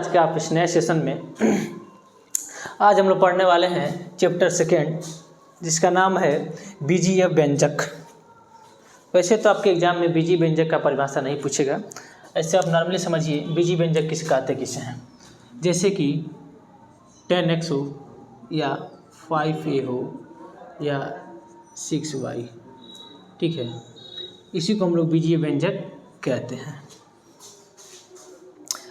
आज के आप इस नए सेशन में। आज हम लोग पढ़ने वाले हैं चैप्टर सेकेंड, जिसका नाम है बीजीय व्यंजक। वैसे तो आपके एग्जाम में बीजीय व्यंजक का परिभाषा नहीं पूछेगा, ऐसे आप नॉर्मली समझिए बीजीय व्यंजक किसे कहते किसे हैं। जैसे कि 10x हो या 5a हो या 6y, ठीक है, इसी को हम लोग बीजीय व्यंजक कहते हैं।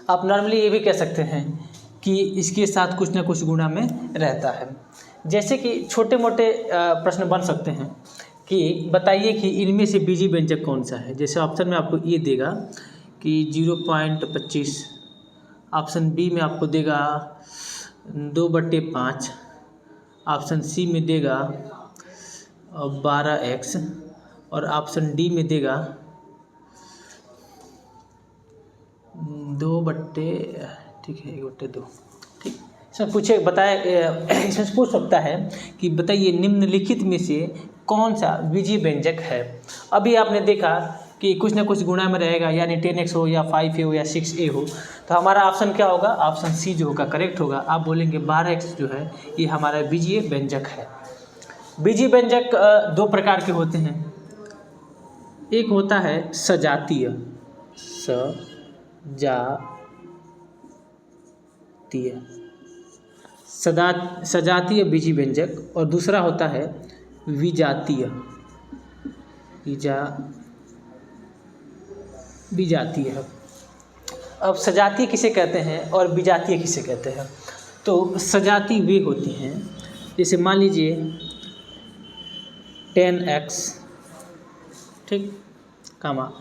आप नॉर्मली ये भी कह सकते हैं कि इसके साथ कुछ ना कुछ गुणा में रहता है। जैसे कि छोटे मोटे प्रश्न बन सकते हैं कि बताइए कि इनमें से बीजीय व्यंजक कौन सा है। जैसे ऑप्शन में आपको ये देगा कि 0.25, ऑप्शन बी में आपको देगा 2/5, ऑप्शन सी में देगा 12x और ऑप्शन डी में देगा 2/, ठीक है, 1/2, ठीक। इसमें पूछे इसमें पूछ सकता है कि बताइए निम्नलिखित में से कौन सा बीजीय व्यंजक है। अभी आपने देखा कि कुछ ना कुछ गुणा में रहेगा, यानी 10x हो या 5a हो या 6a हो, तो हमारा ऑप्शन क्या होगा, ऑप्शन सी जो होगा करेक्ट होगा। आप बोलेंगे 12x जो है ये हमारा बीजीय व्यंजक है। बीजीय व्यंजक दो प्रकार के होते हैं। एक होता है सजातीय, सजातीय बीजीय व्यंजक, और दूसरा होता है विजातीय, विजातीय। अब सजातीय किसे कहते हैं और विजातीय किसे कहते हैं। तो सजातीय वे होती हैं, जैसे मान लीजिए 10x, ठीक, कमा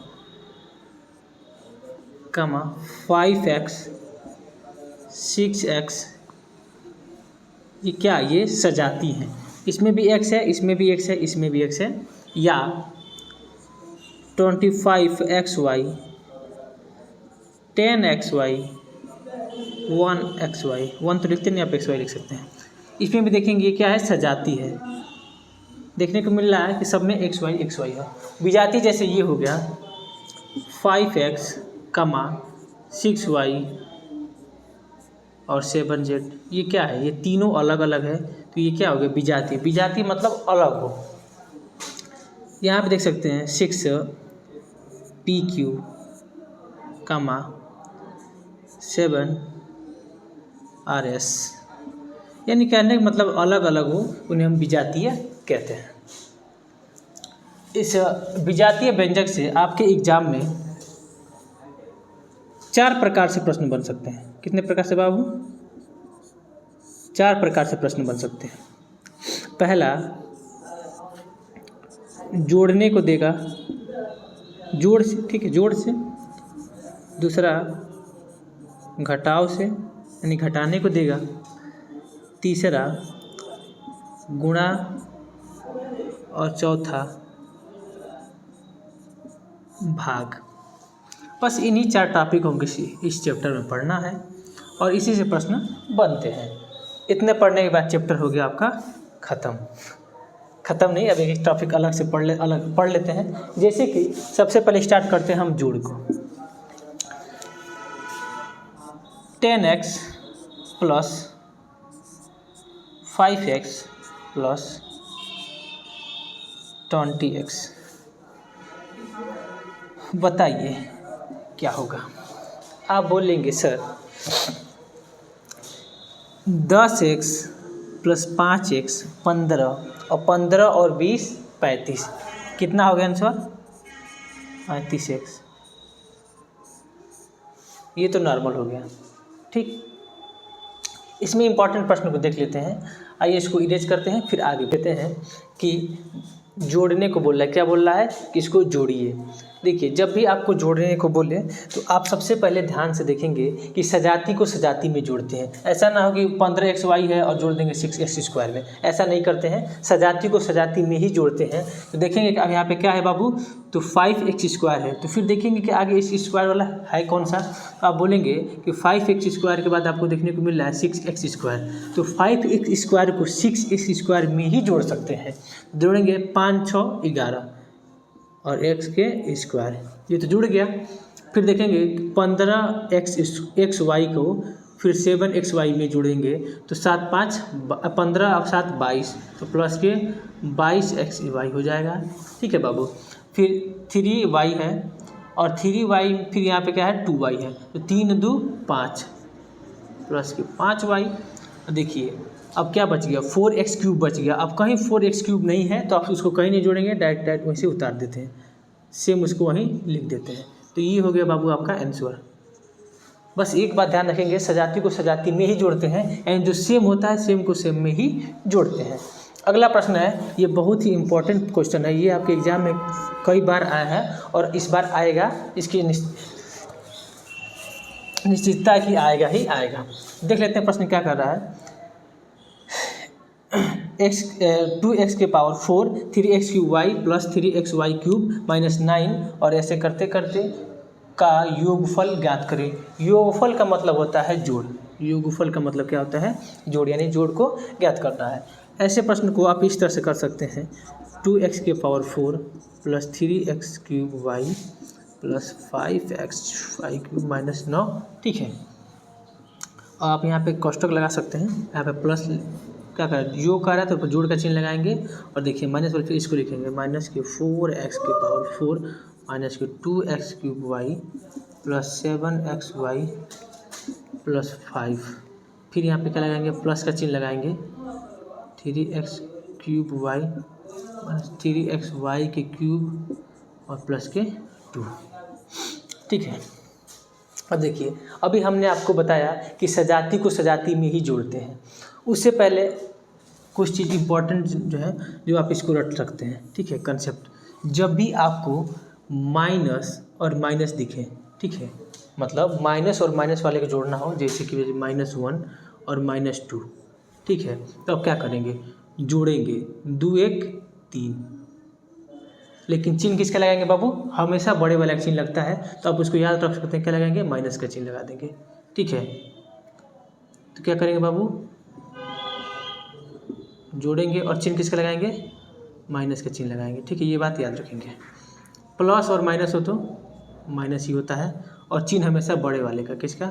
5x 6x, ये क्या, ये सजाती हैं। इसमें भी x है, इसमें भी x है, इसमें भी x है। या 25xy 10xy 1xy, 1 तो लिखते नहीं, आप xy लिख सकते हैं। इसमें भी देखेंगे ये क्या है, सजाती है। देखने को मिल रहा है कि सब में xy है। विजाती जैसे ये हो गया 5x, 6y और 7z, ये क्या है, ये तीनों अलग अलग है, तो ये क्या हो गया, विजातीय। विजातीय मतलब अलग हो। यहाँ पे देख सकते हैं 6pq, 7rs, यानी कहने का मतलब अलग अलग हो, उन्हें हम विजातीय कहते हैं। इस विजातीय व्यंजक से आपके एग्जाम में 4 प्रकार से प्रश्न बन सकते हैं। कितने प्रकार से बाबू? 4 प्रकार से प्रश्न बन सकते हैं। पहला, जोड़ने को देगा, जोड़ से, ठीक है, जोड़ से। दूसरा, घटाव से, यानी घटाने को देगा। तीसरा, गुणा, और चौथा, भाग। बस इन्हीं 4 टॉपिक को इस चैप्टर में पढ़ना है और इसी से प्रश्न बनते हैं। इतने पढ़ने के बाद चैप्टर हो गया आपका ख़त्म नहीं, अभी एक टॉपिक अलग से पढ़ लेते हैं। जैसे कि सबसे पहले स्टार्ट करते हैं हम जोड़ को। 10x plus 5x plus 20x, बताइए क्या होगा। आप बोलेंगे सर 10x प्लस 5x 15, और 15 और 20 35, कितना हो गया आंसर, 35x। ये तो नॉर्मल हो गया, ठीक। इसमें इंपॉर्टेंट प्रश्न को देख लेते हैं। आइए इसको इरेज करते हैं, फिर आगे बढ़ते हैं कि जोड़ने को बोल रहा है। क्या बोल रहा है कि इसको जोड़िए। देखिए, जब भी आपको जोड़ने को बोले तो आप सबसे पहले ध्यान से देखेंगे कि सजाती को सजाती में जोड़ते हैं। ऐसा ना हो कि 15xy है और जोड़ देंगे 6x² में, ऐसा नहीं करते हैं। सजाती को सजाती में ही जोड़ते हैं। तो देखेंगे कि अब यहाँ पे क्या है बाबू, तो 5x² है, तो फिर देखेंगे कि आगे इस स्क्वायर वाला है कौन सा। तो आप बोलेंगे कि 5x² के बाद आपको देखने को मिल रहा है 6x², तो 5x² को 6x² में ही जोड़ सकते हैं। जोड़ेंगे 5 6 11 और x के स्क्वायर, ये तो जुड़ गया। फिर देखेंगे 15xy को फिर 7xy में जोड़ेंगे तो 7 5 15 और 7 22, तो प्लस के 22xy हो जाएगा। ठीक है बाबू। फिर 3y है और 3y फिर यहाँ पे क्या है 2y है, तो 3 2 5 प्लस के 5y। देखिए अब क्या बच गया 4x³ बच गया। अब कहीं 4x³ नहीं है तो आप उसको कहीं नहीं जोड़ेंगे, डायरेक्ट वहीं से उतार देते हैं, सेम उसको वहीं लिख देते हैं। तो ये हो गया बाबू आपका आंसर। बस एक बात ध्यान रखेंगे, सजाती को सजाती में ही जोड़ते हैं, एंड जो सेम होता है सेम को सेम में ही जोड़ते हैं। अगला प्रश्न है, ये बहुत ही इंपॉर्टेंट क्वेश्चन है, ये आपके एग्जाम में कई बार आया है और इस बार आएगा, इसकी निश्चितता है कि आएगा ही आएगा। देख लेते हैं प्रश्न क्या कर रहा है। 2x के power 4 3x³ plus 3xy³ minus 9 और ऐसे करते करते का योगफल ज्ञात करें। योगफल का मतलब होता है जोड़। योगफल का मतलब क्या होता है? जोड़, यानी जोड़ को ज्ञात करना है। ऐसे प्रश्न को आप इस तरह से कर सकते हैं, 2x के power 4 plus 3x³ plus 5xy³ minus 9। ठीक है, आप यहाँ पे कोष्टक लगा सकते हैं, यहाँ पे प्लस क्या करें, योग कर रहा है तो जोड़ का चिन्ह लगाएंगे और देखिए माइनस वाले फिर इसको लिखेंगे, माइनस के 4x के पावर 4 माइनस के 2x³ प्लस 7xy प्लस 5। फिर यहाँ पे क्या लगाएंगे, प्लस का चिन्ह लगाएंगे, 3x³ माइनस 3xy के क्यूब और प्लस के 2। ठीक है, अब देखिए अभी हमने आपको बताया कि सजाती को सजाती में ही जोड़ते हैं। उससे पहले कुछ चीज़ इम्पोर्टेंट जो है, जो आप इसको रट सकते हैं। ठीक है, कंसेप्ट, जब भी आपको माइनस और माइनस दिखे, ठीक है, मतलब माइनस और माइनस वाले को जोड़ना हो, जैसे कि -1 और -2, ठीक है, तो अब क्या करेंगे, जोड़ेंगे, 2 1 3, लेकिन चिन्ह किसका लगाएंगे बाबू, हमेशा बड़े वाला का चिन्ह लगता है, तो आप उसको याद रख सकते हैं, क्या लगाएंगे, माइनस का चिन्ह लगा देंगे। ठीक है, तो क्या करेंगे बाबू, जोड़ेंगे और चिन्ह किसका लगाएंगे, माइनस का चिन्ह लगाएंगे। ठीक है, ये बात याद रखेंगे। प्लस और माइनस हो तो माइनस ही होता है, और चिन्ह हमेशा बड़े वाले का, किसका,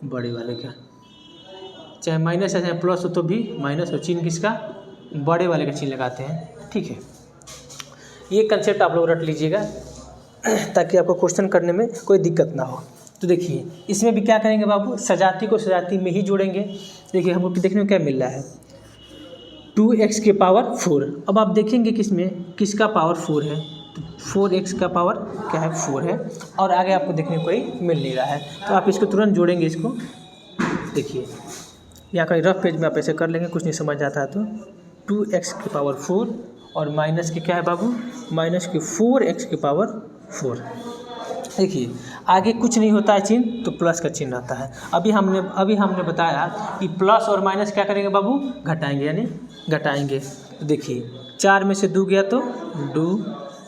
बड़े वाले का, चाहे माइनस है चाहे प्लस हो तो भी माइनस और चिन्ह किसका, बड़े वाले का चिन्ह लगाते हैं। ठीक है, ये कंसेप्ट आप लोग रट लीजिएगा ताकि आपको क्वेश्चन करने में कोई दिक्कत ना हो। तो देखिए इसमें भी क्या करेंगे बाबू, सजाती को सजाती में ही जोड़ेंगे। देखिए हमको देखने में क्या मिल रहा है, 2x के पावर 4। अब आप देखेंगे किसमें किसका पावर 4 है, तो 4x का पावर क्या है, 4 है, और आगे आपको देखने को कोई मिल नहीं रहा है, तो आप इसको तुरंत जोड़ेंगे। इसको देखिए यहाँ का रफ पेज में आप ऐसे कर लेंगे, कुछ नहीं समझ आता है तो 2x के पावर 4 और माइनस के क्या है बाबू, माइनस के 4x के पावर 4। देखिए आगे कुछ नहीं होता है चिन्ह, तो प्लस का चिन्ह आता है। अभी हमने बताया कि प्लस और माइनस क्या करेंगे बाबू, घटाएंगे, यानी घटाएंगे। तो देखिए 4 में से 2 गया तो 2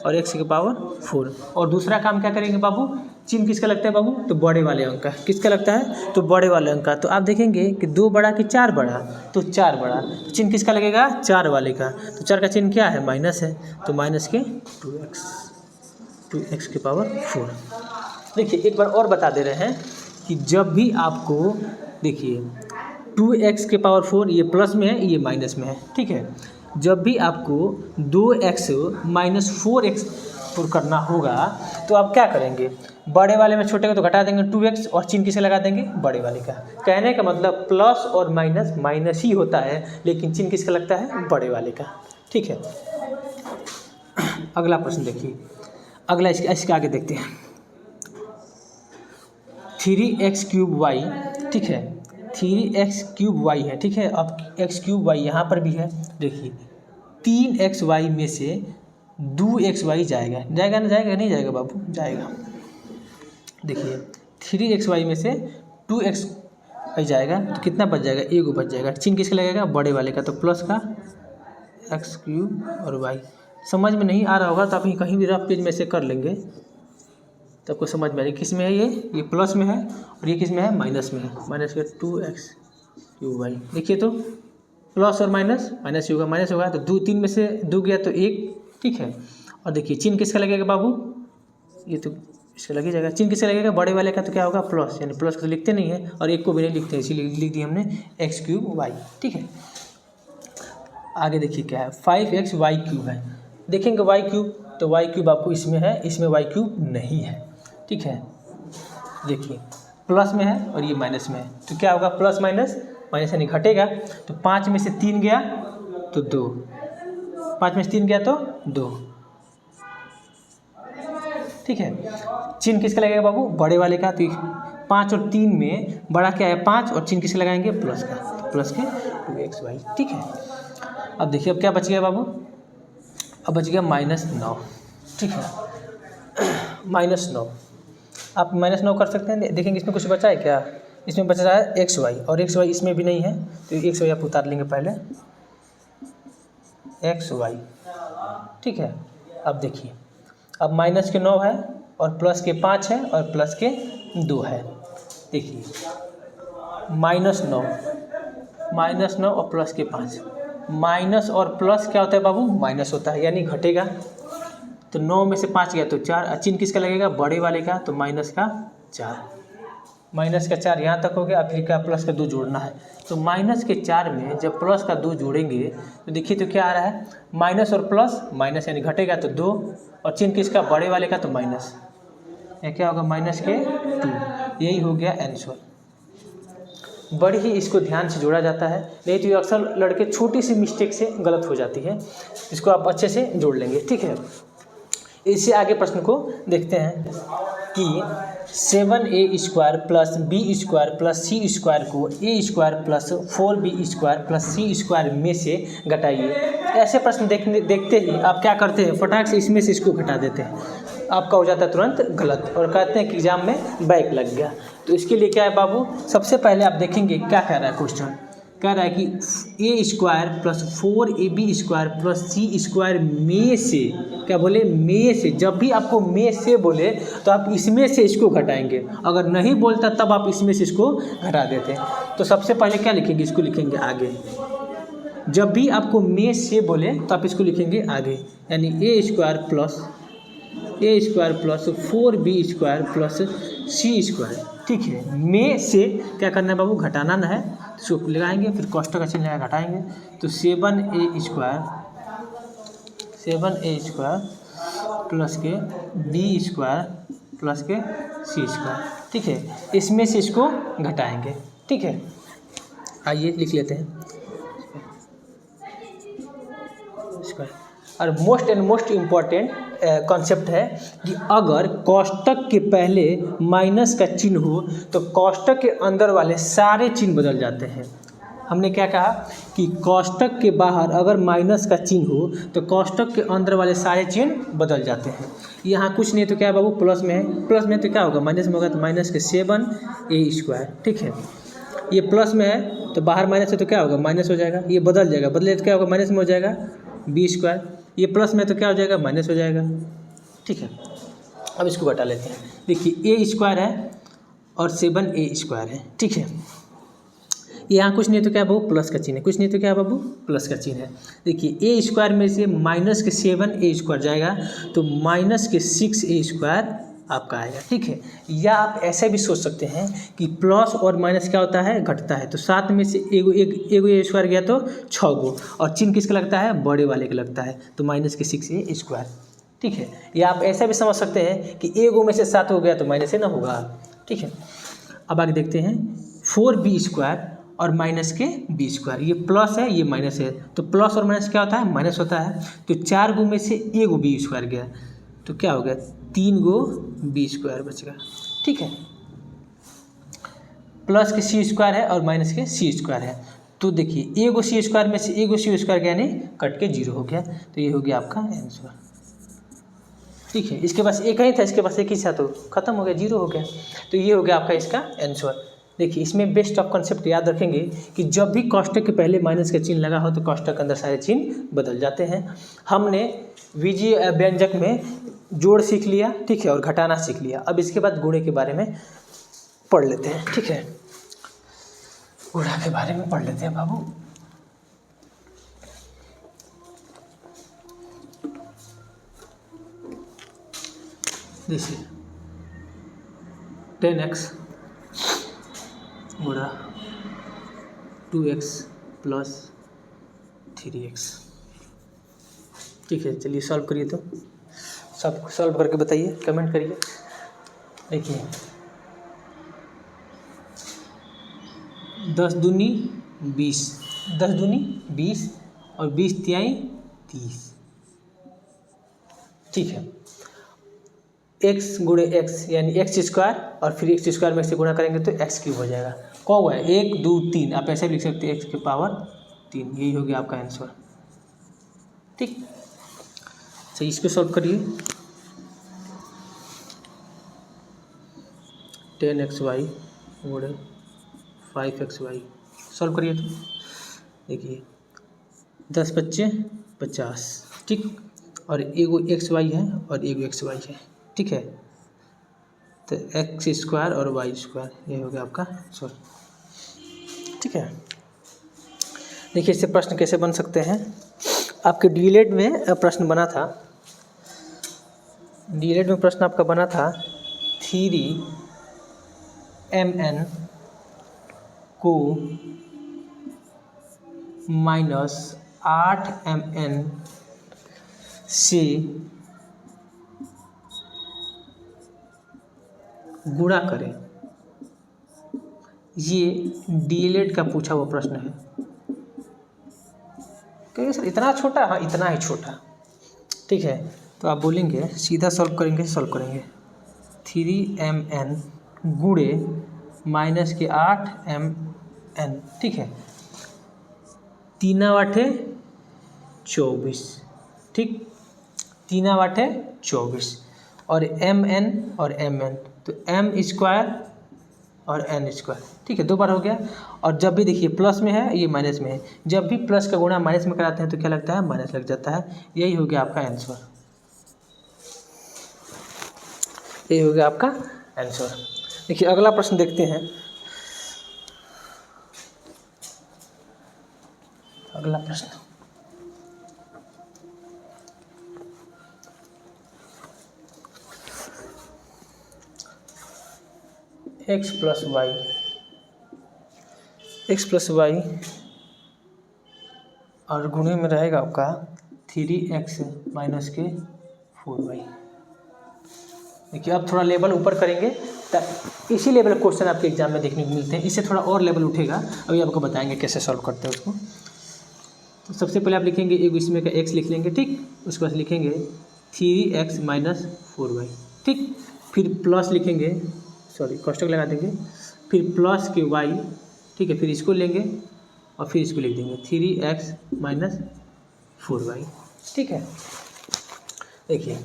और x के पावर 4, और दूसरा काम क्या करेंगे बाबू, चिन्ह किसका लगता है बाबू, तो बड़े वाले अंक का, किसका लगता है, तो बड़े वाले अंक का। तो आप देखेंगे कि 2 बड़ा कि 4 बड़ा, तो 4 बड़ा, तो चिन्ह किसका लगेगा, 4 वाले का। तो 4 का चिन्ह क्या है, माइनस है, तो माइनस के 2x के पावर 4। देखिए एक बार और बता दे रहे हैं कि जब भी आपको, देखिए 2x के पावर 4 ये प्लस में है, ये माइनस में है। ठीक है, जब भी आपको 2x माइनस 4x करना होगा तो आप क्या करेंगे, बड़े वाले में छोटे को तो घटा देंगे 2x, और चिन्ह किसे लगा देंगे, बड़े वाले का। कहने का मतलब प्लस और माइनस माइनस ही होता है, लेकिन चिन्ह किसका लगता है, बड़े वाले का। ठीक है, अगला प्रश्न देखिए, अगला इसके आगे देखते हैं, 3x³ ठीक है, 3x³ है। ठीक है, अब x³ यहाँ पर भी है। देखिए 3xy में से 2xy जाएगा, जाएगा ना, जाएगा नहीं जाएगा बाबू, जाएगा। देखिए 3xy में से 2xy जाएगा तो कितना बच जाएगा, 1 बच जाएगा। चिन्ह किसका लगेगा, बड़े वाले का, तो प्लस का x³ और y। समझ में नहीं आ रहा होगा तो आप कहीं भी रफ पेज में से कर लेंगे तो आपको समझ में आएगी। किस में है ये प्लस में है, और ये किस में है, माइनस में है, माइनस के 2x³ देखिए तो प्लस और माइनस माइनस होगा, माइनस होगा तो 2 3 में से 2 गया तो 1। ठीक है, और देखिए चिन्ह किसका लगेगा बाबू, ये तो इसका लग ही जाएगा। चिन्ह किससे लगेगा, बड़े वाले का तो क्या होगा प्लस, यानी प्लस को तो लिखते नहीं है और एक को भी नहीं लिखते, इसीलिए लिख दिया हमने x3y। ठीक है, आगे देखिए क्या है 5xy³ है। देखेंगे y³ तो y³ आपको इसमें है, इसमें y³ नहीं है। ठीक है, देखिए प्लस में है और ये माइनस में है, तो क्या होगा प्लस माइनस, माइनस यानी घटेगा। तो 5 में से 3 गया तो 2, 5 में से 3 गया तो 2। ठीक है, चिन्ह किसका लगेगा बाबू, बड़े वाले का। तो 5 और 3 में बड़ा क्या है 5, और चिन्ह किसका लगाएंगे प्लस का, प्लस के 2xy। ठीक है, अब देखिए अब क्या बच गया बाबू, अब बच गया -9। ठीक है, -9 आप -9 कर सकते हैं। देखेंगे इसमें कुछ बचा है क्या, इसमें बच रहा है xy, और xy इसमें भी नहीं है, तो xy आप उतार लेंगे पहले xy। ठीक है, अब देखिए अब माइनस के 9 है और प्लस के 5 है और प्लस के 2 है। देखिए -9 और प्लस के 5, माइनस और प्लस क्या होता है बाबू, माइनस होता है यानी घटेगा। तो 9 में से 5 गया तो 4, चिन्ह किसका लगेगा, बड़े वाले का, तो माइनस का 4, माइनस का 4 यहाँ तक हो गया। अब फिर क्या प्लस का 2 जोड़ना है, तो माइनस के 4 में जब प्लस का 2 जोड़ेंगे तो देखिए तो क्या आ रहा है, माइनस और प्लस, माइनस यानी घटेगा तो 2, और चिन्ह किसका, बड़े वाले का, तो माइनस, या क्या होगा माइनस के 2। यही हो गया आंसर। बड़ी ही इसको ध्यान से जोड़ा जाता है, नहीं तो ये अक्सर लड़के छोटी सी मिस्टेक से गलत हो जाती है, इसको आप अच्छे से जोड़ लेंगे। ठीक है, इससे आगे प्रश्न को देखते हैं कि 7a² plus b² plus c² को a² plus 4b² plus c² में से घटाइए। ऐसे प्रश्न देखते ही आप क्या करते हैं, फटाक से इसमें से इसको घटा देते हैं, आपका हो जाता है तुरंत गलत, और कहते हैं कि एग्जाम में बैक लग गया। तो इसके लिए क्या है बाबू, सबसे पहले आप देखेंगे क्या कह रहा है क्वेश्चन, कह रहा है कि a² plus 4ab² plus c² में से, क्या बोले में से, जब भी आपको में से बोले तो आप इसमें से इसको घटाएंगे, अगर नहीं बोलता तब आप इसमें से इसको घटा देते हैं। तो सबसे पहले क्या लिखेंगे, इसको लिखेंगे आगे, जब भी आपको में से बोले तो आप इसको लिखेंगे आगे, यानी a² plus 4b² plus c²। ठीक है, में से क्या करना है बाबू, घटाना ना है, इसको लगाएंगे, फिर कोष्ठक का चिन्ह लगा घटाएंगे, तो 7a² प्लस के b² प्लस के c²। ठीक है, इसमें से इसको घटाएंगे। ठीक है, आइए लिख लेते हैं। और मोस्ट इम्पॉर्टेंट कॉन्सेप्ट है कि अगर कोष्ठक के पहले माइनस का चिन्ह हो तो कोष्ठक के अंदर वाले सारे चिन्ह बदल जाते हैं। हमने क्या कहा कि कोष्ठक के बाहर अगर माइनस का चिन्ह हो तो कोष्ठक के अंदर वाले सारे चिन्ह बदल जाते हैं। यहाँ कुछ नहीं तो क्या है बाबू, प्लस में है, प्लस में तो क्या होगा, माइनस में होगा, तो माइनस के 7a²। ठीक है, ये प्लस में है तो बाहर माइनस है तो क्या होगा, माइनस हो जाएगा, ये बदल जाएगा, बदले तो क्या होगा, माइनस में हो जाएगा b², ये प्लस में तो क्या हो जाएगा, माइनस हो जाएगा। ठीक है, अब इसको घटा लेते हैं। देखिए a² है और 7a² है। ठीक है, यहाँ कुछ नहीं तो क्या बाबू, प्लस का चिन्ह है, कुछ नहीं तो क्या बाबू, प्लस का चिन्ह है। देखिए a² में से माइनस के 7a² जाएगा तो माइनस के 6a² आपका आएगा। ठीक है, या आप ऐसे भी सोच सकते हैं कि प्लस और माइनस क्या होता है, घटता है, तो 7 में से एगो a² गया तो 6 गो, और चिन्ह किसका लगता है, बड़े वाले का लगता है, तो माइनस के 6a²। ठीक है, या आप ऐसा भी समझ सकते हैं कि एगो में से 7 हो गया तो माइनस ही ना होगा। ठीक है, अब आगे देखते हैं 4b² और माइनस के b², ये प्लस है ये माइनस है, तो प्लस और माइनस क्या होता है, माइनस होता है, तो 4 गो में से एगो b² गया तो क्या हो गया, 3 गो b² बचेगा। ठीक है, प्लस के c² है और माइनस के c² है, तो देखिए एगो c² में से एगो c² गया नहीं, कट के 0 हो गया, तो ये हो गया आपका आंसर। ठीक है, इसके पास एक ही था, इसके पास एक ही था तो खत्म हो गया, 0 हो गया, तो ये हो गया आपका इसका आंसर। देखिए इसमें बेस्ट ऑफ कॉन्सेप्ट याद रखेंगे कि जब भी कोष्ठक के पहले माइनस का चिन्ह लगा हो तो कोष्ठक के अंदर सारे चिन्ह बदल जाते हैं। हमने बीजीय व्यंजक में जोड़ सीख लिया, ठीक है, और घटाना सीख लिया। अब इसके बाद गुणे के बारे में पढ़ लेते हैं। ठीक है, गुणा के बारे में पढ़ लेते हैं बाबू। देखिए 10x गुणा 2x प्लस 3x। ठीक है, चलिए सॉल्व करिए। तो सब सॉल्व करके बताइए, कमेंट करिए। देखिए 10 दूनी 20, 10 दूनी 20 और 20 तिहाई 30। ठीक है, x गुणे x यानी एक्स स्क्वायर और फिर एक्स स्क्वायर में से गुणा करेंगे तो एक्स क्यूब हो जाएगा। कौन हुआ है 1 2 3, आप ऐसे भी लिख सकते हैं एक्स की पावर 3। यही हो गया आपका आंसर। ठीक, चलिए इसको सॉल्व करिए। 10xy गुणे 5xy सॉल्व करिए। तो देखिए 10 बच्चे 50। ठीक, और एगो xy है और एगो xy है। ठीक है, तो एक्स स्क्वायर और वाई स्क्वायर ये हो गया आपका आंसर। ठीक है, देखिए इससे प्रश्न कैसे बन सकते हैं। आपके डीएलएड में प्रश्न बना था, डीएलएड में प्रश्न आपका बना था 3mn को -8mn से गुणा करें। ये डीएलएड का पूछा हुआ प्रश्न है। कहिए सर इतना छोटा? हाँ इतना ही छोटा। ठीक है, तो आप बोलेंगे सीधा सॉल्व करेंगे, 3mn गुणे -8mn। ठीक है, 3 8 24। ठीक, 3 8 24 और mn और mn तो m स्क्वायर और n स्क्वायर। ठीक है, 2 बार हो गया। और जब भी देखिए प्लस में है ये माइनस में है, जब भी प्लस का गुणा माइनस में कराते हैं तो क्या लगता है? माइनस लग जाता है। यही हो गया आपका आंसर, यही हो गया आपका आंसर। देखिए अगला प्रश्न देखते हैं। अगला प्रश्न x प्लस वाई और गुणे में रहेगा आपका 3x माइनस के 4y। देखिए अब थोड़ा लेवल ऊपर करेंगे, इसी लेवल क्वेश्चन आपके एग्जाम में देखने को मिलते हैं। इससे थोड़ा और लेवल उठेगा, अभी आपको बताएंगे कैसे सॉल्व करते हैं उसको। तो सबसे पहले आप लिखेंगे एक इसमें का x लिख लेंगे। ठीक, उसके बाद लिखेंगे 3x माइनस 4y। ठीक, फिर प्लस लिखेंगे, सॉरी कोष्ठक लगा देंगे, फिर प्लस के y। ठीक है, फिर इसको लेंगे और फिर इसको लिख देंगे 3x माइनस 4y। ठीक है, देखिए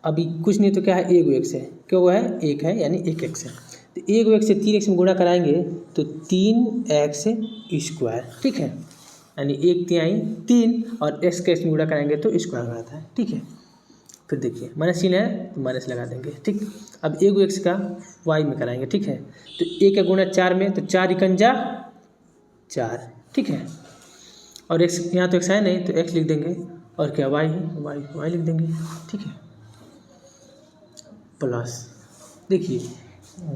अभी कुछ नहीं तो क्या है, एक x है, क्या हुआ है? एक है यानी एक x है। तो एक x से 3x में गुणा कराएंगे तो 3x स्क्वायर। ठीक है, यानी 1 तिहाई 3 और x के x में गुणा कराएंगे तो स्क्वायर हो जाता है। ठीक है, फिर देखिए माइनस चिन्ह है तो माइनस लगा देंगे। ठीक, अब एक x का y में कराएंगे। ठीक है, तो 1 का गुणा 4 में तो 4 इकंजा 4। ठीक है, और x यहाँ तो x है नहीं तो x लिख देंगे और क्या y है, y लिख देंगे। ठीक है, प्लस देखिए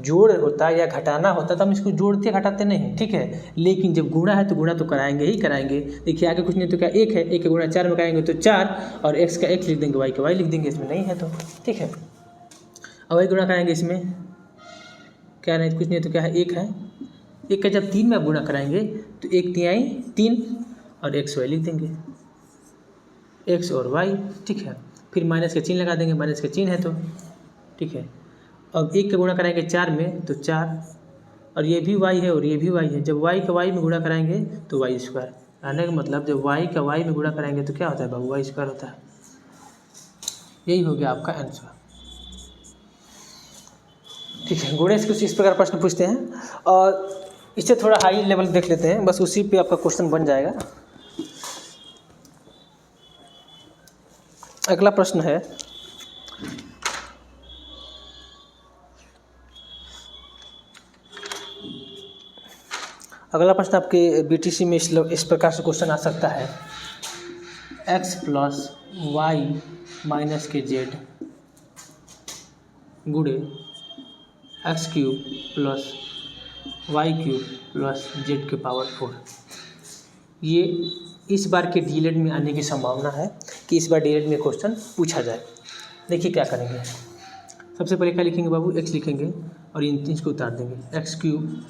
जोड़ होता है या घटाना होता है तो हम इसको जोड़ते घटाते नहीं। ठीक है, लेकिन जब गुणा है तो गुणा तो कराएंगे ही कराएंगे। देखिए आगे कुछ नहीं तो क्या एक है, 1 का गुणा 4 में कराएंगे तो 4 और x का x लिख देंगे, y का y लिख देंगे, इसमें नहीं है तो। ठीक है, अब y गुणा कराएंगे, इसमें क्या नहीं कुछ नहीं तो क्या है, 1 है। 1 का जब 3 में आप गुणा कराएंगे तो 1 तिहाई 3 और x y लिख देंगे, x और y। ठीक है, फिर माइनस का चिन्ह लगा देंगे, माइनस का चिन्ह है तो। ठीक है, अब 1 का गुणा कराएंगे 4 में तो 4 और ये भी y है और ये भी y है। जब y का y में गुणा कराएंगे तो y स्क्वायर, आने का मतलब जब y का y में गुणा कराएंगे तो क्या होता है बाबू? y स्क्वायर होता है। यही हो गया आपका आंसर। ठीक है, गुणे से कुछ इस प्रकार प्रश्न पूछते हैं और इससे थोड़ा हाई लेवल देख लेते हैं, बस उसी पे आपका क्वेश्चन बन जाएगा। अगला प्रश्न है आपके बीटीसी में इस प्रकार से क्वेश्चन आ सकता है, x प्लस वाई माइनस के जेड गुणे X cube plus Y cube plus Z के पावर 4। ये इस बार के डीएलएड में आने की संभावना है कि इस बार डीएलएड में क्वेश्चन पूछा जाए। देखिए क्या करेंगे, सबसे पहले क्या लिखेंगे बाबू, एक्स लिखेंगे और इन चीज़ को उतार देंगे, X cube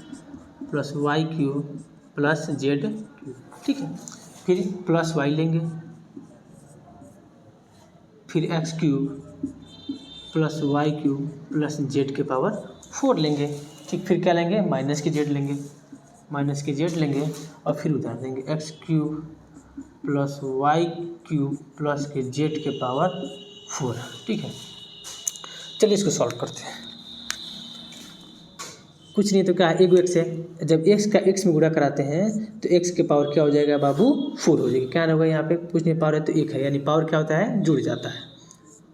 plus Y cube plus Z cube, ठीक है। फिर प्लस वाई लेंगे, फिर X cube plus Y cube plus Z के पावर 4 लेंगे, ठीक। फिर क्या लेंगे, माइनस के जेड लेंगे, माइनस के जेड लेंगे और फिर उतार देंगे, X cube plus Y cube plus के जेड के पावर 4, ठीक है। चलिए इसको सॉल्व करते हैं। कुछ नहीं तो क्या, एक एक्स है, जब एक्स का एक्स में गुणा कराते हैं तो एक्स के पावर क्या हो जाएगा बाबू, 4 हो जाएगी। क्या होगा यहाँ पे, कुछ नहीं, पावर है तो एक है, यानी पावर क्या होता है, जुड़ जाता है,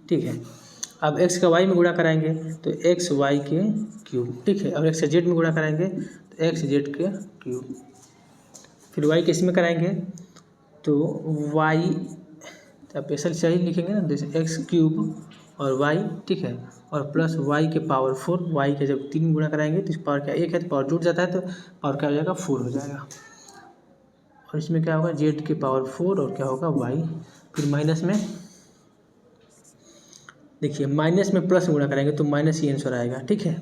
ठीक है। अब एक्स का वाई में गुणा कराएंगे तो एक्स वाई के क्यूब, ठीक है। और एक्स का जेड में गुणा कराएंगे तो एक्स जेड के क्यूब। फिर वाई के इसमें कराएंगे तो वाई, आप ऐसा सही लिखेंगे ना, जैसे एक्स क्यूब और वाई, ठीक है, और प्लस वाई के पावर 4। वाई के जब 3 गुणा कराएंगे तो इस पावर क्या एक है तो पावर जुड़ जाता है, तो पावर क्या हो जाएगा, 4 हो जाएगा। और इसमें क्या होगा, जेड के पावर 4 और क्या होगा, वाई। फिर माइनस में देखिए, माइनस में प्लस गुणा कराएंगे तो माइनस ही आंसर आएगा, ठीक है।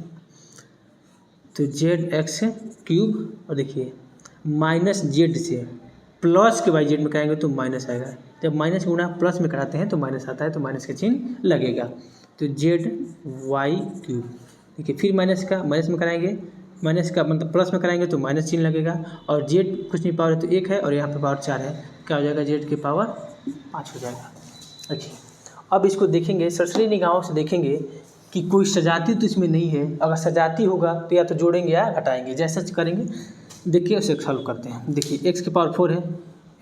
तो जेड एक्स क्यूब, और देखिए माइनस जेड से प्लस के वाई जेड में कराएंगे तो माइनस आएगा। जब माइनस गुणा प्लस में कराते हैं तो माइनस आता है, तो माइनस का चिन्ह लगेगा, तो जेड वाई क्यूब, देखिए। फिर माइनस का माइनस में कराएंगे, माइनस का मतलब प्लस में कराएंगे तो माइनस चिन्ह लगेगा, और जेड कुछ नहीं, पावर है तो 1 है और यहाँ पे पावर 4 है, क्या हो जाएगा, जेड के पावर 5 हो जाएगा। देखिए अब इसको देखेंगे, सरसरी निगाहों से देखेंगे कि कोई सजाती तो इसमें नहीं है। अगर सजाती होगा तो या तो जोड़ेंगे या घटाएंगे, जैसा करेंगे। देखिए उसे सॉल्व करते हैं। देखिए एक्स के पावर 4 है,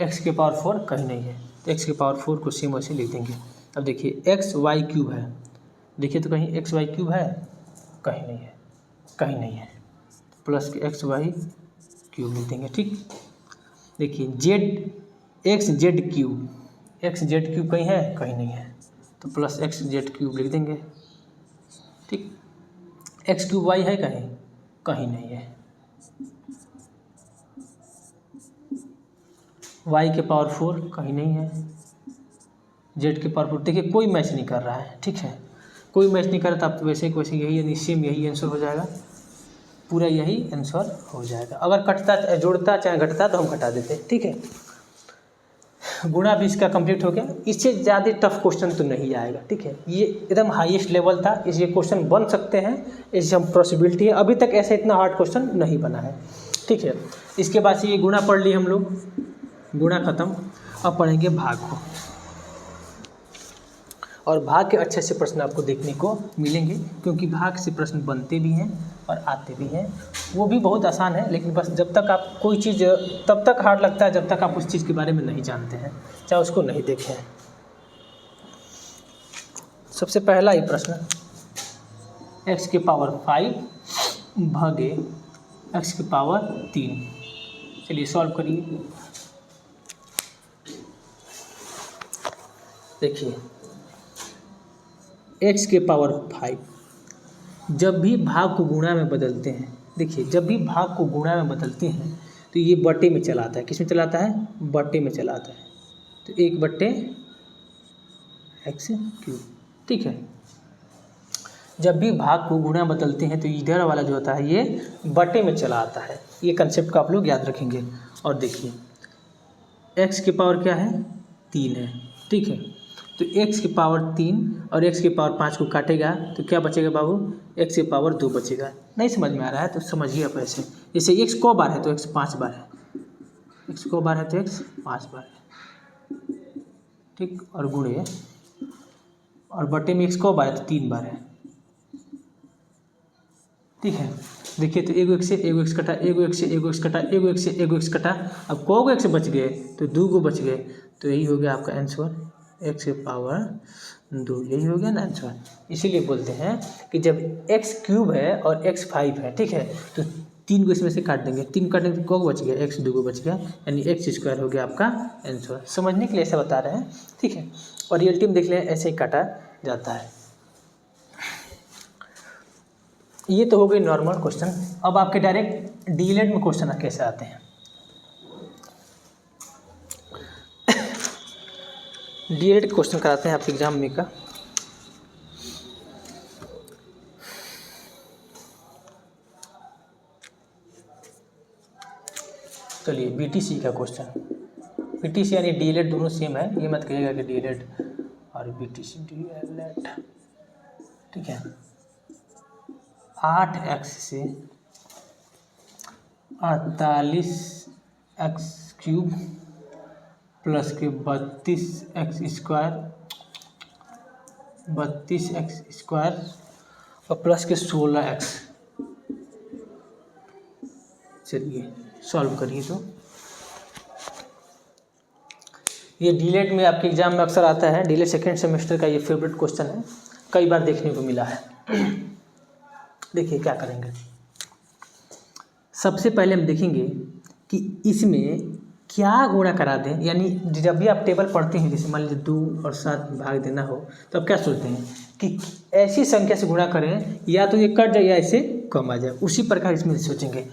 एक्स के पावर 4 कहीं नहीं है, तो एक्स के पावर 4 को सेम वैसे लिख देंगे। अब देखिए एक्स वाई क्यूब है, देखिए तो कहीं एक्स वाई क्यूब है, कहीं नहीं है, कहीं नहीं है, प्लस के एक्स वाई क्यूब लिख देंगे, ठीक। देखिए Z x Z cube, x Z cube कहीं है, कहीं नहीं है, तो प्लस एक्स जेड क्यूब लिख देंगे, ठीक। एक्स क्यूब वाई है कहीं, कहीं नहीं है, वाई के पावर 4 कहीं नहीं है, जेड के पावर 4, देखिए कोई मैच नहीं कर रहा है, ठीक है। कोई मैच नहीं कर रहा था, अब वैसे वैसे यही यानी सेम यही आंसर हो जाएगा, पूरा यही आंसर हो जाएगा। अगर कटता जोड़ता चाहे घटता तो हम घटा देते, ठीक है। गुणा भी इसका कंप्लीट हो गया, इससे ज़्यादा टफ क्वेश्चन तो नहीं आएगा, ठीक है। ये एकदम हाईएस्ट लेवल था, इसलिए क्वेश्चन बन सकते हैं, इससे हम पॉसिबिलिटी है। अभी तक ऐसा इतना हार्ड क्वेश्चन नहीं बना है, ठीक है। इसके बाद से ये गुणा पढ़ लिए हम लोग, गुणा खत्म। अब पढ़ेंगे भाग को, और भाग के अच्छे से प्रश्न आपको देखने को मिलेंगे, क्योंकि भाग से प्रश्न बनते भी हैं और आते भी हैं। वो भी बहुत आसान है, लेकिन बस जब तक आप कोई चीज़ तब तक हार्ड लगता है जब तक आप उस चीज़ के बारे में नहीं जानते हैं, चाहे उसको नहीं देखें। सबसे पहला ही प्रश्न, एक्स के पावर 5 भागे एक्स के पावर 3। चलिए सॉल्व करिए। देखिए एक्स के पावर 5 जब भी भाग को गुणा में बदलते हैं, देखिए जब भी भाग को गुणा में बदलते हैं तो ये बट्टे में चला आता है। किस में चला आता है? बट्टे में चला आता है। तो 1/x क्यूब, ठीक है। जब भी भाग को गुणा बदलते हैं तो इधर वाला जो होता है ये बट्टे में चला आता है। ये कंसेप्ट का आप लोग याद रखेंगे। और देखिए x की पावर क्या है? 3 है, ठीक है। तो x की पावर 3 और x की पावर 5 को काटेगा तो क्या बचेगा बाबू? x की पावर 2 बचेगा। नहीं समझ में आ रहा है तो समझिए आप ऐसे, जैसे x को बार है तो x 5 बार है, x को बार है तो x 5 बार है, ठीक। और गुणे और बटे में x को बार है तो 3 बार है, ठीक है। देखिए तो एगो x कटा, एगो x कटा, एगो x कटा। अब को x बच गए तो 2 गो बच गए, तो यही हो गया आपका आंसर, x की पावर 2। यही हो गया ना आंसर। इसीलिए बोलते हैं कि जब x क्यूब है और x 5 है, ठीक है, तो 3 को इसमें से काट देंगे। 3 काटने को बच गया? x 2 को बच गया, यानी x स्क्वायर हो गया आपका आंसर। समझने के लिए ऐसा बता रहे हैं, ठीक है। और रियलिटी में देख लें ऐसे ही काटा जाता है। ये तो हो गई नॉर्मल क्वेश्चन। अब आपके डायरेक्ट डीएलएड में क्वेश्चन कैसे आते हैं। डीएलएड क्वेश्चन कराते हैं आपके एग्जाम में का। चलिए बीटीसी का क्वेश्चन। बीटीसी यानी डीएलएड दोनों सेम है, ये मत कहिएगा कि डीएलएड और बीटीसी डीएलएड। ठीक है, 8x से 48x³ प्लस के 32x² और प्लस के 16x। चलिए सॉल्व करिए। तो ये डीएलएड में आपके एग्जाम में अक्सर आता है। डीएलएड सेकेंड सेमेस्टर का ये फेवरेट क्वेश्चन है, कई बार देखने को मिला है। देखिए क्या करेंगे। सबसे पहले हम देखेंगे कि इसमें क्या गुणा करा दें, यानी जब भी आप टेबल पढ़ते हैं, जैसे मान लीजिए 2 और 7 भाग देना हो, तो आप क्या सोचते हैं कि ऐसी संख्या से गुणा करें या तो ये कट जाए या ऐसे कम आ जाए। उसी प्रकार इसमें सोचेंगे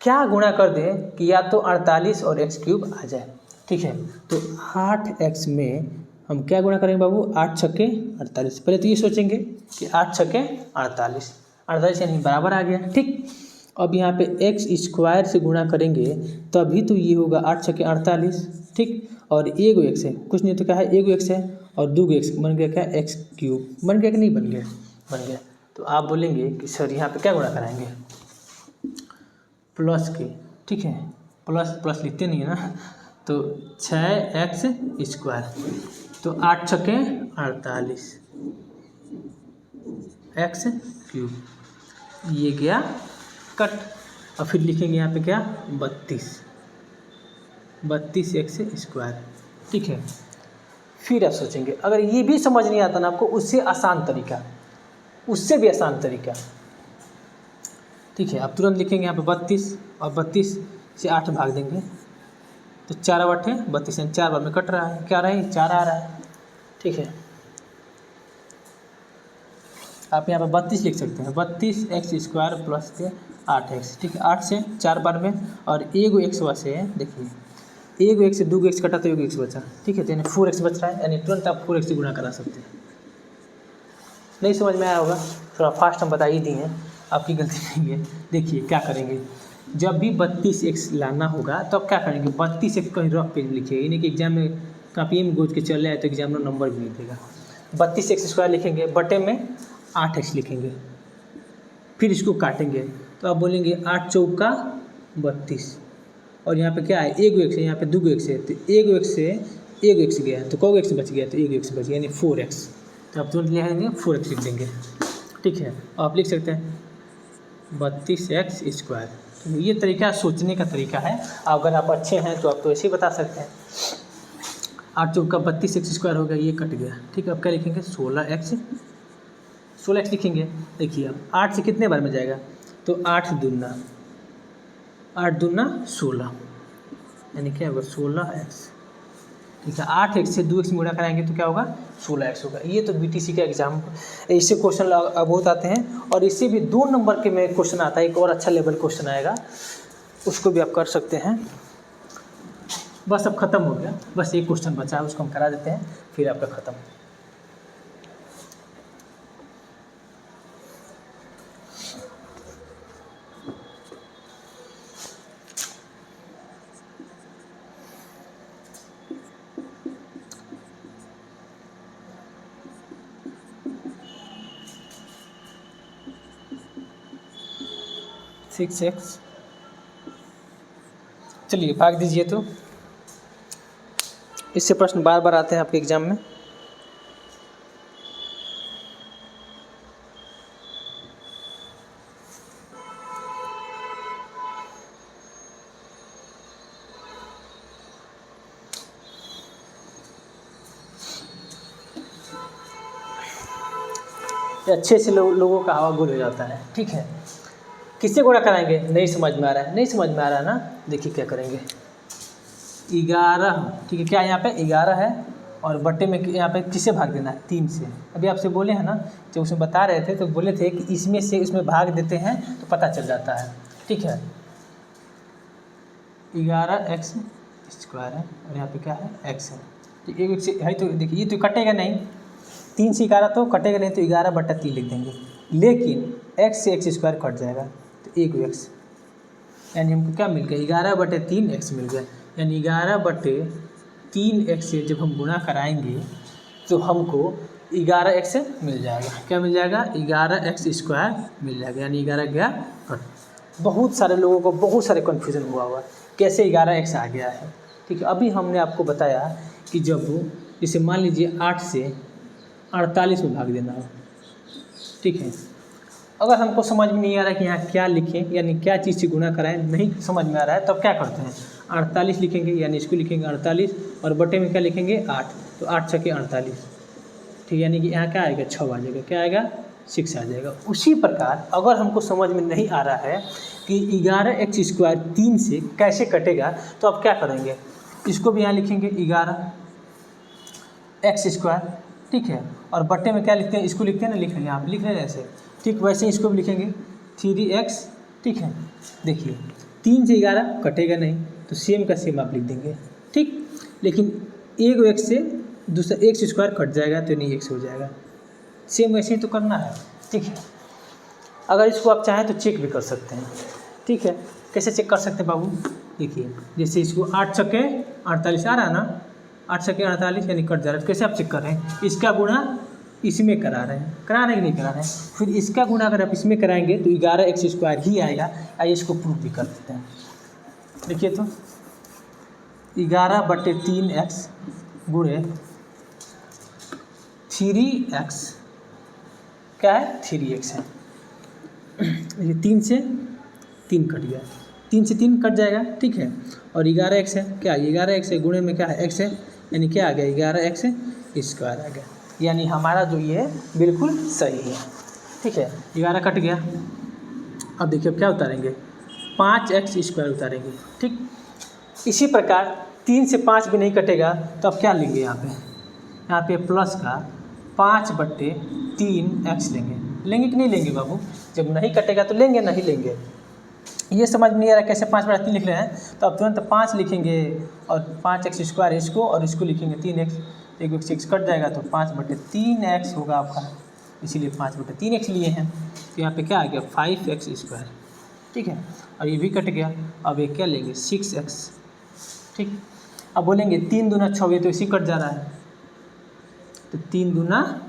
क्या गुणा कर दें कि या तो 48 और x³ आ जाए। ठीक है, तो 8x में हम क्या गुणा करेंगे बाबू, 8 छक्के 48। पहले तो ये सोचेंगे कि 8 छक्के 48, 48 यानी बराबर आ गया। ठीक, अब यहाँ पे x² से गुणा करेंगे तभी तो ये होगा 8 छक्के 48। ठीक, और एगो x है, कुछ नहीं तो क्या है, एगो x है और 2 x बन गया क्या, x³ बन गया कि नहीं बन गया, बन गया। तो आप बोलेंगे कि सर यहाँ पे क्या गुणा कराएंगे, प्लस के। ठीक है, प्लस प्लस लिखते नहीं है ना, तो 6x², तो 8 छक्के 48 x³, ये गया कट। और फिर लिखेंगे यहाँ पे क्या, 32x²। ठीक है, फिर आप सोचेंगे अगर ये भी समझ नहीं आता ना आपको, उससे आसान तरीका, उससे भी आसान तरीका। ठीक है, आप तुरंत लिखेंगे यहाँ पे 32 और 32 से 8 भाग देंगे तो 4 और 8 है 32, 4 बार में कट रहा है, क्या रहा है, 4 आ रहा है। ठीक है, आप यहाँ पे 32 लिख सकते हैं, 32x² प्लस के 8x। ठीक है, 8 से 4 बार में और एगो x बचे हैं। देखिए एगो x से 2 x कटा तो एगो x बचा। ठीक है, तो यानी 4x बच रहा है, यानी तुरंत आप 4x से गुणा करा सकते हैं। नहीं समझ में आया होगा, थोड़ा फास्ट हम बता ही दिए हैं, आपकी गलती नहीं है। देखिए क्या करेंगे, जब भी 32x लाना होगा तो आप क्या करेंगे, 32x कहीं रफ पेज में लिखिए, यानी कि एग्जाम में कापी में गोज के चल रहा है तो एग्जाम में नंबर भी नहीं देगा। 32x² लिखेंगे, बटे में 8x लिखेंगे, फिर इसको काटेंगे तो आप बोलेंगे 8 चौका 32 और यहाँ पे क्या है, एगो x है, यहाँ पे 2 x है, तो एगो x से एगो x गया तो कौ x बच गया, तो एगो x बच गया यानी 4x। तो आप तुरंत लिखेंगे 4x लिख देंगे। ठीक है, आप लिख सकते हैं 32x²। तो ये तरीका सोचने का तरीका है। अगर आप अच्छे हैं तो आप तो ऐसे ही बता सकते हैं। 8 चौका 32x² हो गया, ये कट गया। ठीक है, अब क्या लिखेंगे, 16x लिखेंगे। देखिए अब 8 से कितने बार में जाएगा, तो 8 दूना 16, यानी क्या होगा 16x। ठीक है, 8x से 2x गुणा कराएंगे तो क्या होगा, 16x होगा। ये तो बीटीसी का एग्जाम, इससे क्वेश्चन बहुत आते हैं और इससे भी 2 नंबर के में क्वेश्चन आता है। एक और अच्छा लेवल क्वेश्चन आएगा, उसको भी आप कर सकते हैं। बस अब ख़त्म हो गया, बस एक क्वेश्चन बचा है, उसको हम करा देते हैं, फिर आपका ख़त्म। सिक्स एक्स, चलिए भाग दीजिए। तो इससे प्रश्न बार बार आते हैं आपके एग्जाम में। अच्छे से लोगों का हवा गुल हो जाता है। ठीक है, किससे गुणा कराएंगे, नहीं समझ में आ रहा है, नहीं समझ में आ रहा है ना। देखिए क्या करेंगे, 11। ठीक है, क्या यहाँ पे 11 है और बट्टे में यहाँ पे किससे भाग देना है, 3 से। अभी आपसे बोले हैं ना, जब उसमें बता रहे थे तो बोले थे कि इसमें से उसमें भाग देते हैं तो पता चल जाता है। ठीक है, 11x स्क्वायर है और यहाँ पे क्या है, x है। तो एक से है तो देखिए ये तो कटेगा नहीं, 3 से 11 तो कटेगा नहीं, तो 11/3 लिख देंगे। लेकिन x से x स्क्वायर कट जाएगा तो 1x, यानी हमको क्या मिल गया, 11/3x मिल गया। यानी 11/3x से जब हम गुणा कराएंगे तो हमको 11x मिल जाएगा। क्या मिल जाएगा, 11x स्क्वायर मिल जाएगा, यानी 11 गया कट। बहुत सारे लोगों को बहुत सारे कन्फ्यूज़न हुआ कैसे 11x आ गया है। ठीक है, अभी हमने आपको बताया कि जब जैसे मान लीजिए 8 से 48 में भाग देना हो। ठीक है, अगर हमको समझ में नहीं आ रहा है कि यहाँ क्या लिखें, यानी क्या चीज़ से गुणा कराएं, नहीं समझ में आ रहा है, तब क्या करते हैं, 48 लिखेंगे, यानी इसको लिखेंगे 48 और बटे में क्या लिखेंगे 8, तो 8 छके 48। ठीक, यानी कि यहाँ क्या आएगा, 6 आ जाएगा, क्या आएगा, 6 आ जाएगा। उसी प्रकार अगर हमको समझ में नहीं आ रहा है कि 11x स्क्वायर 3 से कैसे कटेगा, तो अब क्या करेंगे, इसको भी यहाँ लिखेंगे 11x स्क्वायर। ठीक है, और बट्टे में क्या लिखते हैं, इसको लिखते हैं ना, लिख रहे हैं आप, लिख रहे हैं ऐसे। ठीक, वैसे ही इसको भी लिखेंगे 3x। ठीक है, देखिए 3 से 11 कटेगा नहीं, तो सेम का सेम आप लिख देंगे। ठीक, लेकिन एक x से दूसरा x स्क्वायर कट जाएगा तो नहीं x हो जाएगा, सेम वैसे ही तो करना है। ठीक है, अगर इसको आप चाहें तो चेक भी कर सकते हैं। ठीक है, कैसे चेक कर सकते हैं बाबू, देखिए जैसे इसको 8 छके 48 आ रहा है ना, 8 छके 48 यानी कट जा रहा है, तो कैसे आप चेक कर रहे हैं, इसका गुणा इसमें करा रहे हैं, करा रहे हैं कि नहीं करा रहे हैं, फिर इसका गुणा अगर आप इसमें कराएंगे तो 11x स्क्वायर ही आएगा। आइए इसको प्रूफ भी कर देते हैं। देखिए तो 11/3x गुणे 3x, क्या है, 3x है। ये 3 से 3 कट गया, 3 से 3 कट जाएगा। ठीक है, और 11x है, क्या 11x है, गुणे में क्या है, x है, यानी क्या आ गया, 11x स्क्वायर आ गया। यानी हमारा जो ये बिल्कुल सही है। ठीक है, 11 कट गया। अब देखिए अब क्या उतारेंगे, 5x स्क्वायर उतारेंगे। ठीक, इसी प्रकार 3 से 5 भी नहीं कटेगा, तो अब क्या लेंगे, यहाँ पे प्लस का 5/3x लेंगे कि नहीं लेंगे बाबू, जब नहीं कटेगा तो लेंगे, नहीं लेंगे। ये समझ नहीं आ रहा कैसे 5/3 लिख रहे हैं, तो अब तुरंत 5 लिखेंगे और 5x स्क्वायर इसको और इसको लिखेंगे 3x, 1x कट जाएगा तो 5/3x होगा आपका, इसीलिए 5/3x लिए हैं। तो यहाँ पे क्या आ गया, 5x स्क्वायर। ठीक है, और ये भी कट गया। अब ये क्या लेंगे, 6x। ठीक, अब बोलेंगे 3 दूना 6, तो इसी कट जा रहा है, तो 3 दूना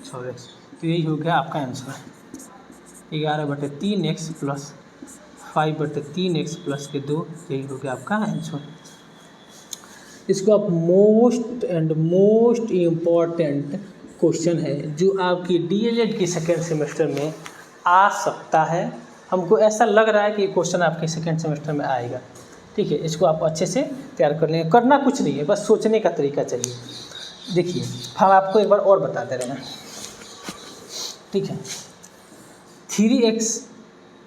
6x, तो यही हो गया आपका answer, 11/3x plus 5/3x plus के 2, यही हो गया आपका आंसर। इसको आप मोस्ट इम्पॉर्टेंट क्वेश्चन है जो आपकी डीएलएड की सेकेंड सेमेस्टर में आ सकता है। हमको ऐसा लग रहा है कि ये क्वेश्चन आपके सेकेंड सेमेस्टर में आएगा। ठीक है, इसको आप अच्छे से तैयार कर लेंगे, करना कुछ नहीं है, बस सोचने का तरीका चाहिए। देखिए हम आपको एक बार और बताते रहे हैं। ठीक है, 3x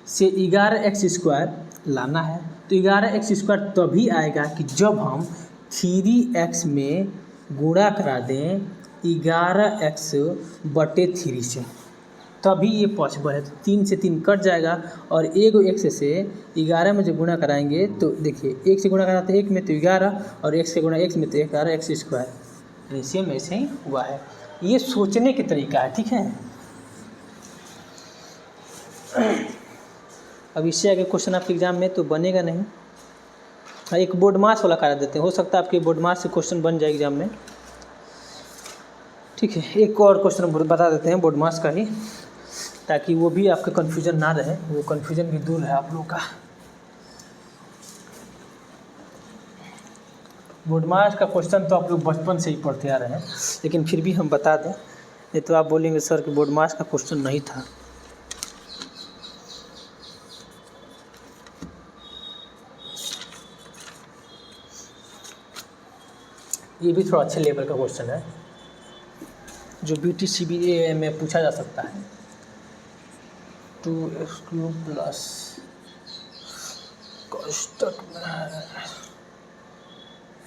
से 11x स्क्वायर लाना है, तो 11x स्क्वायर तभी आएगा कि जब हम 3x में गुणा करा दें 11x/3 से, तभी ये पॉसिबल है। तो 3 से 3 कट जाएगा और एक x से 11 में जो गुणा कराएंगे, तो देखिए 1 से गुणा कराते 1 में तो 11 और x से गुणा x में तो 11x स्क्वायर, सेम ऐसे ही हुआ है। ये सोचने की तरीका है। ठीक है, अब इससे आगे क्वेश्चन आपके एग्जाम में तो बनेगा नहीं। एक बोर्ड मास वाला करा देते हैं, हो सकता है आपके बोर्ड मास से क्वेश्चन बन जाए एग्जाम में। ठीक है, एक और क्वेश्चन बता देते हैं बोर्ड मास का ही, ताकि वो भी आपका कन्फ्यूजन ना रहे, वो कन्फ्यूजन भी दूर है आप लोगों का। बोर्ड मास का क्वेश्चन तो आप लोग बचपन से ही पढ़ते आ रहे हैं, लेकिन फिर भी हम बता दें, नहीं तो आप बोलेंगे सर कि बोर्ड मास का क्वेश्चन नहीं था। ये भी थोड़ा अच्छे लेवल का क्वेश्चन है जो BTCBA में पूछा जा सकता है। 2x³ प्लस कोष्टक में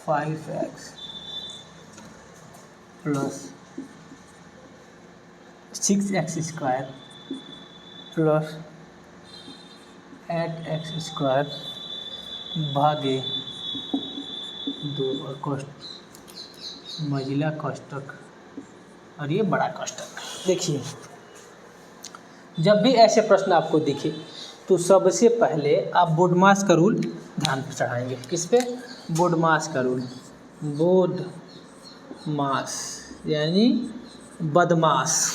5x plus 6x² plus 8x² भागे 2 और कोष्टक मझिला कोष्टक और ये बड़ा कोष्टक। देखिए, जब भी ऐसे प्रश्न आपको दिखे तो सबसे पहले आप बोडमास का रूल ध्यान पर चढ़ाएंगे। किस पे? बोडमास का रूल। बोडमास यानी बदमाश।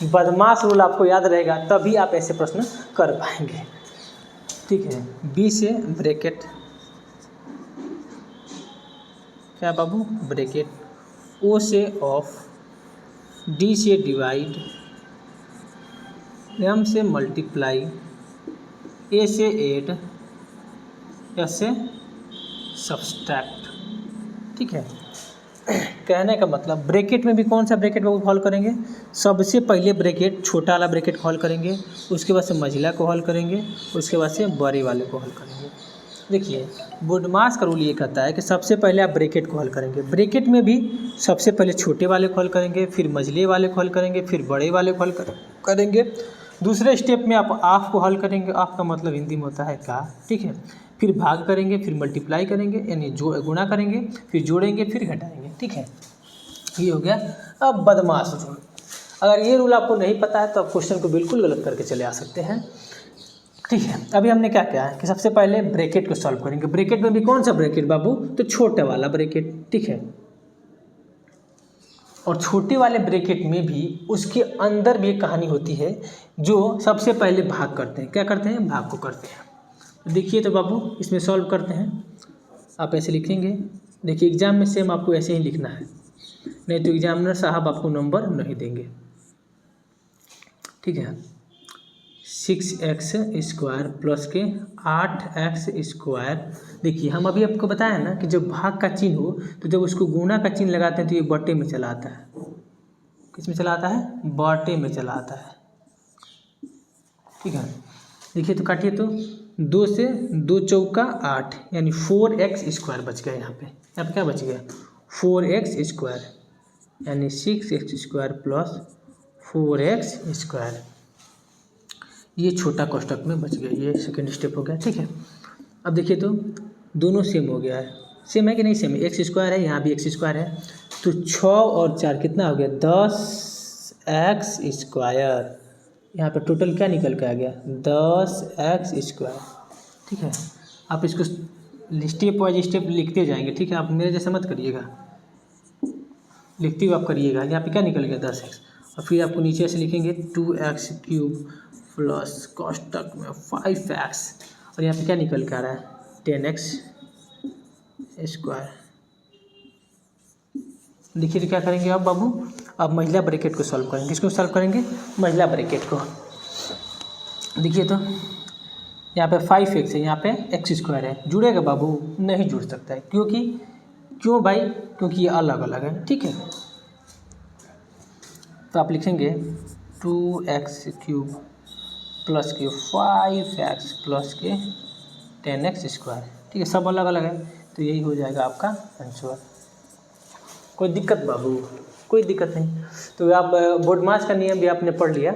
बदमाश रूल आपको याद रहेगा, तभी आप ऐसे प्रश्न कर पाएंगे। ठीक है, बी से ब्रैकेट, क्या बाबू? ब्रैकेट। ओ से ऑफ, डी से डिवाइड, एम से मल्टीप्लाई, ए से एड, एस से सब्सट्रैक्ट। ठीक है, कहने का मतलब ब्रैकेट में भी कौन सा ब्रैकेट को हॉल करेंगे? सबसे पहले ब्रैकेट छोटा वाला ब्रैकेट हॉल करेंगे, उसके बाद से मझिला को हॉल करेंगे, उसके बाद से बड़े वाले को हॉल करेंगे। देखिए, बोडमास का रूल ये कहता है कि सबसे पहले आप ब्रैकेट को हॉल करेंगे। ब्रैकेट में भी सबसे पहले छोटे वाले को हॉल करेंगे, फिर मझिले वाले को हॉल करेंगे, फिर बड़े वाले को हॉल करेंगे। दूसरे स्टेप में आप ऑफ को हल करेंगे। ऑफ का मतलब हिंदी में होता है का। ठीक है, फिर भाग करेंगे, फिर मल्टीप्लाई करेंगे यानी गुणा करेंगे, फिर जोड़ेंगे, फिर घटाएंगे। ठीक है, ये हो गया। अब बदमाश रूल। अगर ये रूल आपको नहीं पता है तो आप क्वेश्चन को बिल्कुल गलत करके चले आ सकते हैं। ठीक है, अभी हमने क्या किया है कि सबसे पहले ब्रैकेट को सॉल्व करेंगे। ब्रैकेट में भी कौन सा ब्रैकेट बाबू? तो छोटा वाला ब्रैकेट। ठीक है, और छोटे वाले ब्रैकेट में भी उसके अंदर भी एक कहानी होती है, जो सबसे पहले भाग करते हैं। क्या करते हैं? भाग को करते हैं। तो देखिए तो बाबू, इसमें सॉल्व करते हैं। आप ऐसे लिखेंगे। देखिए, एग्जाम में सेम आपको ऐसे ही लिखना है, नहीं तो एग्जामिनर साहब आपको नंबर नहीं देंगे। ठीक है, 6x² प्लस के 8x²। देखिए, हम अभी आपको बताया ना कि जब भाग का चिन्ह हो तो जब उसको गुणा का चिन्ह लगाते हैं तो ये बटे में चला आता है। किस में चला आता है? बटे में चला आता है। ठीक है, देखिए तो काटिए तो 2 से 2 चौका 8 यानी 4x² बच गया। यहाँ पे क्या बच गया? 4x² यानी 6x² प्लस 4x²। ये छोटा कोष्टक में बच गया। ये सेकेंड स्टेप हो गया। ठीक है, अब देखिए तो दोनों सेम हो गया है। सेम है कि नहीं? सेम है। x² है, यहाँ भी x² है, तो 6 और 4 कितना हो गया? 10x²। यहाँ पे टोटल क्या निकल के आ गया? 10x²। ठीक है, आप इसको स्टेप वाइज स्टेप लिखते जाएंगे। ठीक है, आप मेरे जैसे मत करिएगा, लिखते हुए आप करिएगा। यहाँ पे क्या निकल गया? 10x। और फिर आपको नीचे से लिखेंगे 2x³ प्लस कोष्टक में 5x, और यहाँ पे क्या निकल के आ रहा है? 10x²। देखिए तो क्या करेंगे अब बाबू? अब महिला ब्रैकेट को सॉल्व करेंगे। किसको सॉल्व करेंगे? महिला ब्रैकेट को। देखिए तो यहाँ पे 5x है, यहाँ पे x² है। जुड़ेगा बाबू? नहीं जुड़ सकता है। क्यों भाई? क्योंकि ये अलग अलग है। ठीक है, तो आप लिखेंगे 2x³ प्लस के 5x प्लस के 10x²। ठीक है, सब अलग अलग है, तो यही हो जाएगा आपका आंसर। कोई दिक्कत बाबू? कोई दिक्कत नहीं। तो आप बोडमास का नियम भी आपने पढ़ लिया।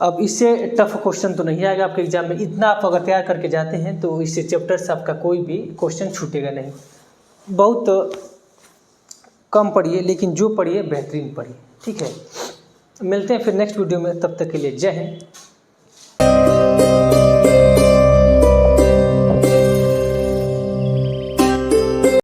अब इससे टफ क्वेश्चन तो नहीं आएगा आपके एग्जाम में। इतना आप अगर तैयार करके जाते हैं तो इससे चैप्टर से आपका कोई भी क्वेश्चन छूटेगा नहीं। बहुत कम पढ़िए, लेकिन जो पढ़िए बेहतरीन पढ़िए। ठीक है, मिलते हैं फिर नेक्स्ट वीडियो में। तब तक के लिए जय हिंद।